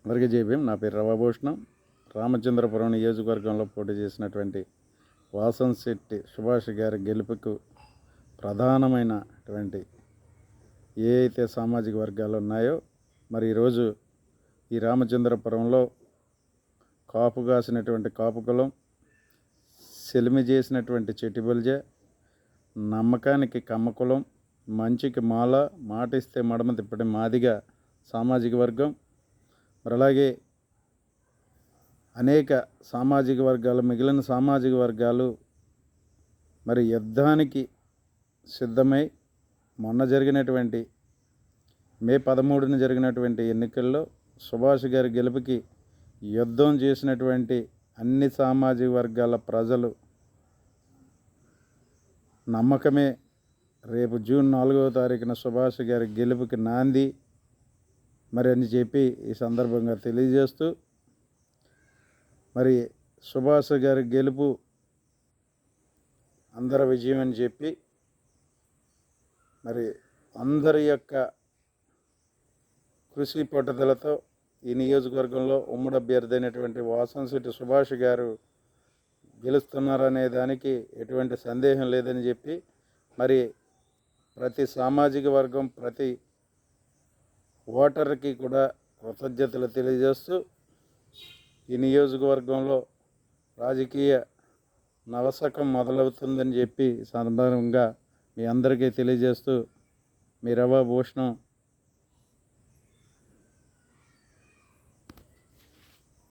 అందరికీ జై భీమ్. నా పేరు రవాభూషణం. రామచంద్రపురం నియోజకవర్గంలో పోటీ చేసినటువంటి వాసంశెట్టి సుభాష్ గారి గెలుపుకు ప్రధానమైనటువంటి ఏ అయితే సామాజిక వర్గాలు ఉన్నాయో మరి ఈరోజు ఈ రామచంద్రపురంలో కాపు కాసినటువంటి కాపు కులం, సెలిమి చేసినటువంటి చెట్టిబొలిజ, నమ్మకానికి కమ్మ కులం, మంచికి మాల, మాటిస్తే మడమ తిప్పటి మాదిగ సామాజిక వర్గం, మరి అలాగే అనేక సామాజిక వర్గాలు, మిగిలిన సామాజిక వర్గాలు మరి యుద్ధానికి సిద్ధమై మొన్న జరిగినటువంటి మే 13న జరిగినటువంటి ఎన్నికల్లో సుభాష్ గారి గెలుపుకి యుద్ధం చేసినటువంటి అన్ని సామాజిక వర్గాల ప్రజలు నమ్మకమే రేపు జూన్ 4వ తారీఖున సుభాష్ గారి గెలుపుకి నాంది మరి అని చెప్పి ఈ సందర్భంగా తెలియజేస్తూ, మరి సుభాష్ గారి గెలుపు అందరి విజయం అని చెప్పి మరి అందరి యొక్క కృషి పట్టుదలతో ఈ నియోజకవర్గంలో ఉమ్మడి అభ్యర్థి అయినటువంటి వాసంశెట్టి సుభాష్ గారు గెలుస్తున్నారనే దానికి ఎటువంటి సందేహం లేదని చెప్పి మరి ప్రతి సామాజిక వర్గం, ప్రతి ఓటర్కి కూడా కృతజ్ఞతలు తెలియజేస్తూ ఈ నియోజకవర్గంలో రాజకీయ నవశకం మొదలవుతుందని చెప్పి సందర్భంగా మీ అందరికీ తెలియజేస్తూ మీ రవాభూషణం.